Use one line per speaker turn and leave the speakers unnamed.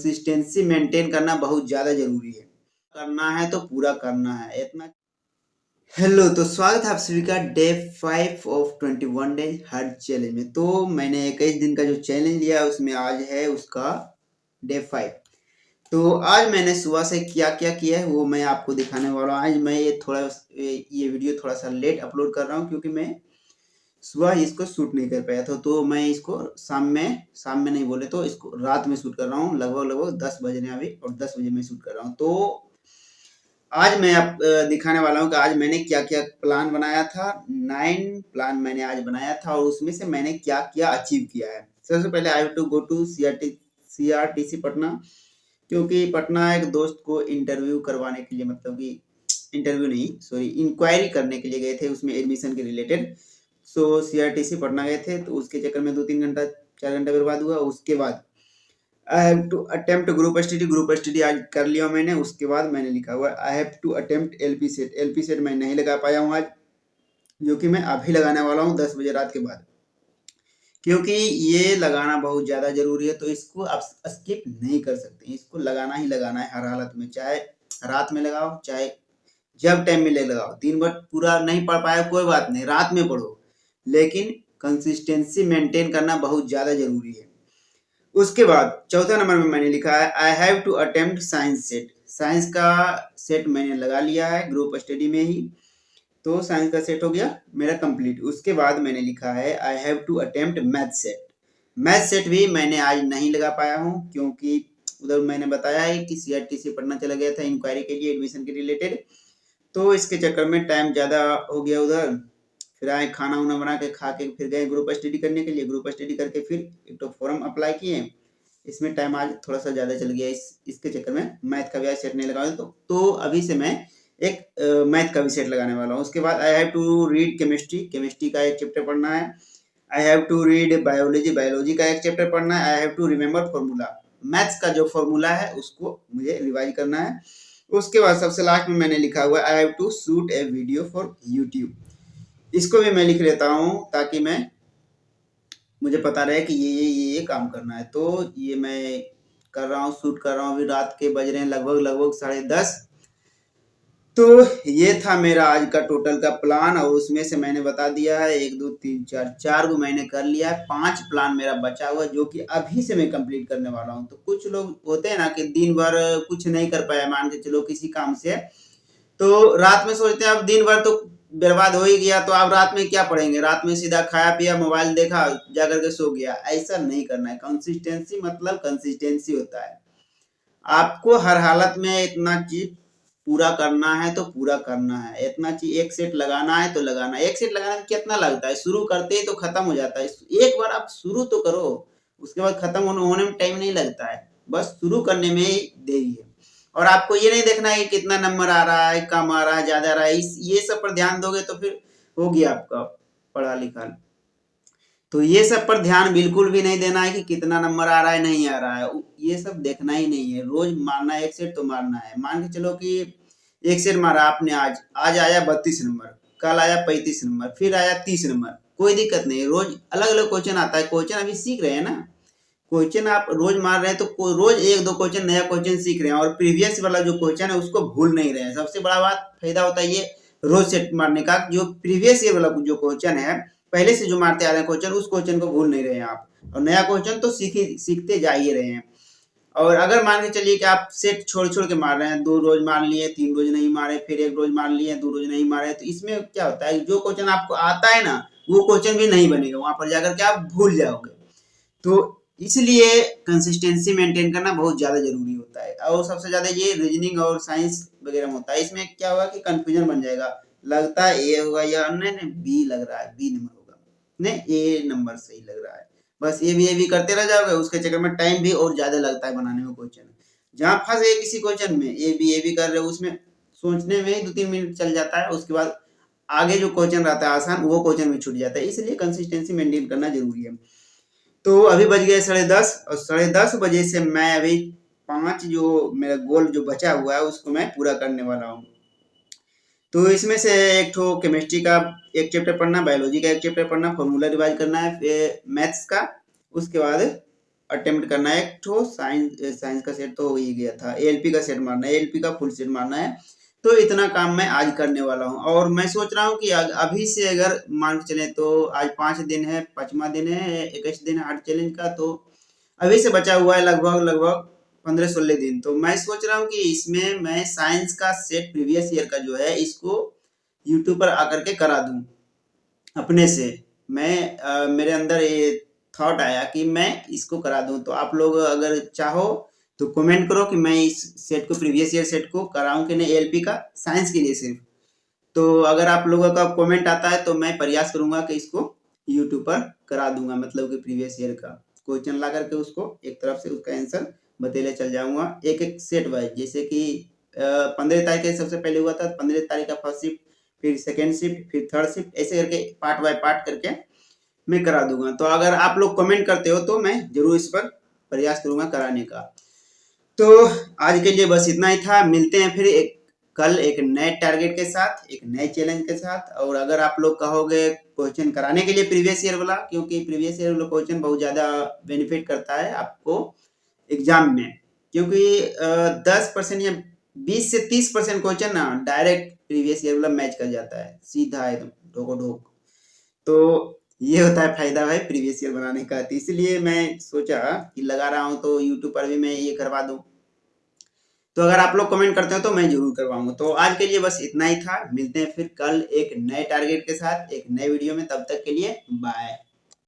Consistency maintain करना बहुत ज़्यादा ज़रूरी है। करना है तो पूरा करना है इतना। हेलो, तो स्वागत है आप सभी का day 5 of 21 days her challenge में। तो मैंने 21 दिन का जो चैलेंज लिया है उसमें आज है उसका डे 5। तो आज मैंने सुबह से क्या क्या किया है वो मैं आपको दिखाने वाला हूँ। आज मैं ये वीडियो थोड़ा सा लेट अपलोड कर रहा हूँ क्योंकि मैं सुबह इसको शूट नहीं कर पाया था। तो मैं इसको शाम में नहीं बोले तो इसको रात में शूट कर रहा हूँ। लगभग 10 बज रहे हैं अभी और 10 बजे मैं शूट कर रहा हूँ। तो आज मैं आप दिखाने वाला हूँ कि आज मैंने क्या क्या प्लान बनाया था। 9 प्लान मैंने आज बनाया था और उसमें से मैंने क्या क्या अचीव किया है। सबसे पहले I have to go to CRTC Patna, क्योंकि पटना एक दोस्त को इंटरव्यू करवाने के लिए, मतलब कि इंटरव्यू नहीं सॉरी इंक्वायरी करने के लिए गए थे उसमें एडमिशन के रिलेटेड। सो CRTC पटना गए थे, तो उसके चक्कर में 2-3 घंटा 4 घंटा बर्बाद हुआ। उसके बाद I have to attempt group study आज कर लिया मैंने। उसके बाद मैंने लिखा हुआ I have to attempt LP set मैं नहीं लगा पाया हूँ आज, जो कि मैं अभी लगाने वाला हूँ 10 बजे रात के बाद, क्योंकि ये लगाना बहुत ज़्यादा ज़रूरी है। तो इसको आप स्किप नहीं कर सकते, इसको लगाना ही लगाना है हर हालत में, चाहे रात में लगाओ चाहे जब टाइम मिले लगाओ। दिन भर पूरा नहीं पढ़ पाया कोई बात नहीं, रात में पढ़ो, लेकिन कंसिस्टेंसी मेंटेन करना बहुत ज़्यादा ज़रूरी है। उसके बाद चौथा नंबर में मैंने लिखा है I have to attempt science set. Science का सेट मैंने लगा लिया है ग्रुप स्टडी में ही, तो साइंस का सेट हो गया मेरा कंप्लीट। उसके बाद मैंने लिखा है I have to attempt math set. Math set भी मैंने आज नहीं लगा पाया हूँ, क्योंकि उधर मैंने बताया है कि CRTC पढ़ना चला गया था इंक्वायरी के लिए एडमिशन के रिलेटेड। तो इसके चक्कर में टाइम ज़्यादा हो गया उधर। फिर आए खाना वाना बना के खा के फिर गए ग्रुप स्टडी करने के लिए। ग्रुप स्टडी करके फिर एक तो फॉर्म अप्लाई किए, इसमें टाइम आज थोड़ा सा ज़्यादा चल गया। इसके चक्कर में मैथ का भी आज सेट नहीं लगाया। तो अभी से मैं एक मैथ का भी सेट लगाने वाला हूँ। उसके बाद I have to read chemistry का एक चैप्टर पढ़ना है। I have to read biology का एक चैप्टर पढ़ना है। I have to remember formula, maths का जो फॉर्मूला है उसको मुझे रिवाइज करना है। उसके बाद सबसे लास्ट में मैंने लिखा हुआ I have to shoot a video for YouTube. इसको भी मैं लिख लेता हूँ ताकि मुझे पता रहे कि ये काम करना है। तो ये मैं कर रहा हूँ, शूट कर रहा हूँ। अभी रात के बज रहे हैं लगभग 10:30। तो ये था मेरा आज का टोटल का प्लान, और उसमें से मैंने बता दिया है 1 2 3 4 को मैंने कर लिया है। 5 प्लान मेरा बचा हुआ जो कि अभी से मैं कंप्लीट करने वाला हूँ। तो कुछ लोग होते हैं ना कि दिन भर कुछ नहीं कर पाया, मान के चलो किसी काम से, तो रात में सोचते हैं अब दिन भर तो बर्बाद हो ही गया, तो आप रात में क्या पढ़ेंगे। रात में सीधा खाया पिया मोबाइल देखा जाकर के सो गया। ऐसा नहीं करना है। कंसिस्टेंसी मतलब कंसिस्टेंसी होता है। आपको हर हालत में इतना चीज पूरा करना है तो पूरा करना है। इतना चीज एक सेट लगाना है तो लगाना है। एक सेट लगाने में कितना लगता है, शुरू करते ही तो खत्म हो जाता है। एक बार आप शुरू तो करो, उसके बाद खत्म होने में टाइम नहीं लगता है, बस शुरू करने में ही देरी है। और आपको ये नहीं देखना है कि कितना नंबर आ रहा है, कम आ रहा है, ज्यादा आ रहा है। ये सब पर ध्यान दोगे तो फिर हो गया आपका पढ़ा लिखा। तो ये सब पर ध्यान बिल्कुल भी नहीं देना है कि कितना नंबर आ रहा है नहीं आ रहा है, ये सब देखना ही नहीं है। रोज मारना है, एक सेट तो मारना है। मान के चलो कि एक सेट मारा आपने, आज आया 32 नंबर, कल आया 35 नंबर, फिर आया 30 नंबर, कोई दिक्कत नहीं है। रोज अलग अलग क्वेश्चन आता है। क्वेश्चन अभी सीख रहे हैं ना, क्वेश्चन आप रोज मार रहे हैं तो रोज 1-2 क्वेश्चन नया क्वेश्चन सीख रहे हैं, और प्रीवियस वाला जो क्वेश्चन है उसको भूल नहीं रहे हैं। सबसे बड़ा बात फायदा होता है ये रोज सेट मारने का। जो प्रीवियस ईयर वाला जो क्वेश्चन है, पहले से जो मारते आ रहे हैं क्वेश्चन, उस क्वेश्चन को भूल नहीं रहे हैं आप, और नया क्वेश्चन तो सीखते जा ही रहे हैं। और अगर मान के चलिए कि आप सेट छोड़ छोड़ के मार रहे हैं, 2 रोज मार लिए, 3 रोज नहीं मारे, फिर 1 रोज मार लिए, 2 रोज नहीं मारे, तो इसमें क्या होता है, जो क्वेश्चन आपको आता है ना वो क्वेश्चन भी नहीं बनेगा, वहां पर जाकर के आप भूल जाओगे। तो इसलिए कंसिस्टेंसी मेंटेन करना बहुत ज्यादा जरूरी होता है। और सबसे ज्यादा ये रीजनिंग और साइंस वगैरह में होता है। इसमें क्या होगा कि कंफ्यूजन बन जाएगा, लगता है ए होगा या नहीं बी लग रहा है, बी नंबर होगा, नहीं ए नंबर सही लग रहा है। बस ये भी करते रह जाओगे, उसके चक्कर में टाइम भी और ज्यादा लगता है बनाने में क्वेश्चन। जहाँ फंस गए किसी क्वेश्चन में, ए बी कर रहे हो, उसमें सोचने में ही 2-3 मिनट चल जाता है। उसके बाद आगे जो क्वेश्चन रहता है आसान, वो क्वेश्चन में छूट जाता है। इसलिए कंसिस्टेंसी मेंटेन करना जरूरी है। तो अभी बज गए 10:30, और 10:30 बजे से मैं अभी 5 जो मेरा गोल जो बचा हुआ है उसको मैं पूरा करने वाला हूँ। तो इसमें से एक ठो केमिस्ट्री का एक चैप्टर पढ़ना, बायोलॉजी का एक चैप्टर पढ़ना, फॉर्मूला रिवाइज करना है, फिर मैथ्स का। उसके बाद अटेम्प्ट करना है। एक ठो साइंस का सेट तो हो ही गया था, एएलपी का सेट मारना है, एएलपी का फुल सेट मारना है। तो इतना काम मैं आज करने वाला हूँ और मैं सोच रहा हूँ कि अभी से अगर मान के चले तो आज 5 दिन है, 5वां दिन है, 21 दिन है हार्ड चैलेंज का, तो अभी से बचा हुआ है लगभग 15-16 दिन। तो मैं सोच रहा हूँ कि इसमें मैं साइंस का सेट प्रीवियस ईयर का जो है इसको यूट्यूब पर आकर के करा दूं अपने से। मेरे अंदर ये थॉट आया कि मैं इसको करा दूं। तो आप लोग अगर चाहो तो कमेंट करो कि मैं इस सेट को प्रीवियस ईयर सेट को कराऊं कि नहीं, एएलपी का साइंस के लिए सिर्फ। तो अगर आप लोगों का कमेंट आता है तो मैं प्रयास करूंगा कि इसको यूट्यूब पर करा दूंगा, मतलब कि प्रीवियस ईयर का क्वेश्चन ला करके उसको एक तरफ से उसका आंसर बतेले चल जाऊंगा एक एक सेट वाइज। जैसे कि 15 तारीख के सबसे पहले हुआ था, 15 तारीख का फर्स्ट शिफ्ट, फिर सेकेंड शिफ्ट, फिर थर्ड शिफ्ट, ऐसे करके पार्ट बाय पार्ट करके मैं करा दूंगा। तो अगर आप लोग कमेंट करते हो तो मैं जरूर इस पर प्रयास करूंगा कराने का। तो आज के लिए बस इतना ही था। मिलते हैं फिर कल एक नए टारगेट के साथ, एक नए चैलेंज के साथ। और अगर आप लोग कहोगे क्वेश्चन कराने के लिए प्रीवियस ईयर वाला, क्योंकि प्रीवियस ईयर वाला क्वेश्चन बहुत ज़्यादा बेनिफिट करता है आपको एग्जाम में, क्योंकि 10% या 20 से 30% क्वेश्चन ना डायरेक्ट प्रीवियस ईयर वाला मैच कर जाता है, सीधा एकदम ढोको ढोक। तो ये होता है फायदा भाई प्रीवियस ईयर बनाने का। तो इसलिए मैं सोचा कि लगा रहा हूँ तो यूट्यूब पर भी मैं ये करवा दूँ। तो अगर आप लोग कमेंट करते हो तो मैं जरूर करवाऊंगा। तो आज के लिए बस इतना ही था। मिलते हैं फिर कल एक नए टारगेट के साथ एक नए वीडियो में। तब तक के लिए बाय।